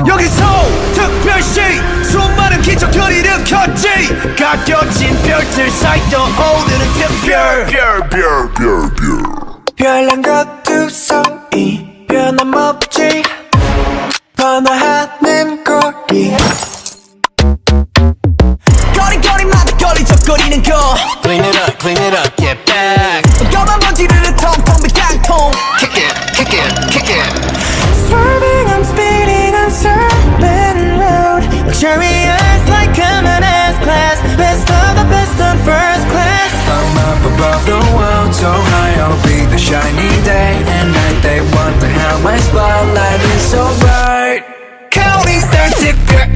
여기서 특별시 수많은 기적을 일으켰지 가려진 별들 사이도 오늘은 특별 별난 것 두성이 변함없지 번화하는 거리 거리거리마다 걸리적거리는 거 Clean it up, get back 검은 먼지를 통통 비깡통 Kick it Swerving, I'm speeding, I'm surfing road Luxurious like coming S-Class Best of the best on first class I'm up above the world, so high I'll be the shiny day and night. They wonder how my spotlight is so bright. Counting stars, 특별,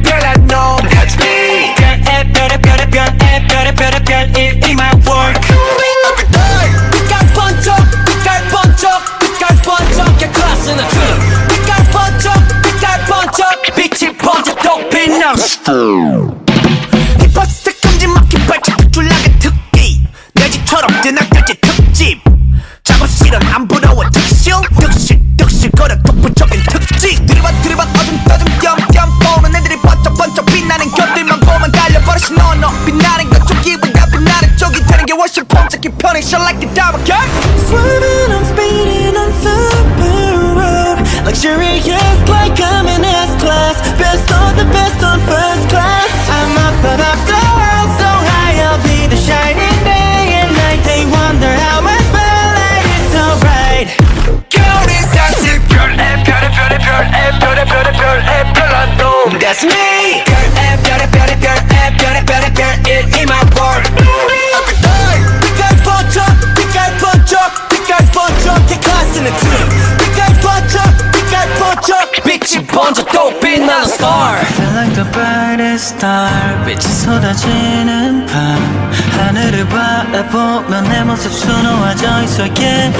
별난 놈 That's me 별, in my work Every day 빛깔 번쩍 야 클래스는 빛깔 번쩍 빛이 번져 또 빛나 힙합스타 큼지막힌 발톱 빗줄나게 특기 내 집처럼 뜨나들지 특집 작업실은 안 부러워 득실 거려 독보적인 특징 들이받 어둠 띄엄 보는 애들이 번쩍 빛나는 것들만 보면 달려버릇이 no 빛나는 것 쪽이보다 빛나는 쪽이 되는 게 훨씬 폼잡기 편해 Shine like a diamond girl Swimming, I'm speeding on super road Luxurious like I'm in S-Class Best of the best on first class I'm up above the world so high I'll be the shining day and night They wonder how my spotlight is so bright Counting stars 특별 별난 놈 That's me 별 in my world Every day 빛깔 번쩍 개 클래스는 빛깔 번쩍 빛이 번져 또 빛나는 star I feel like the brightest star. 빛이 쏟아지는 밤. 하늘을 바라보면 내 모습 수놓아져 있어. Yeah.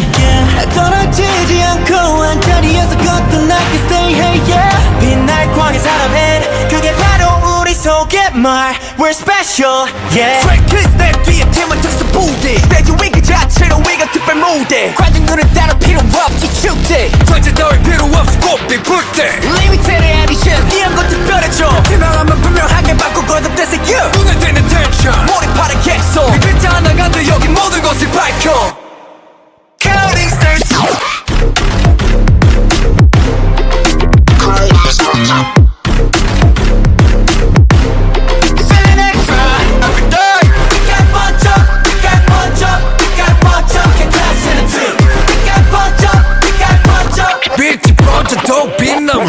떨어지지 않고 한자리에서 거듭나게 stay hey yeah 빛날 광의 사람은 그게 바로 우리 속의 말 We're special yeah 스트레이 키즈 내 뒤에 팀은 특수 부대 스테이지 위 그 자체로 위가 특별 무대 관중들은 따로 필요 없지 축제 전체 따위 필요 없이 꽃빛 불때 Limited edition 이런 것 특별해져 팀명하면 분명하게 바꾸고 거듭대세 you 눈에 띄는 텐션 몰입하는 객소 네 글자 하나가 돼 여기 모든 것을 밝혀 Counting stars Feeling extra every day 빛깔 번쩍 개 클래스는 two 빛깔 번쩍 빛이 번져 또 빛나는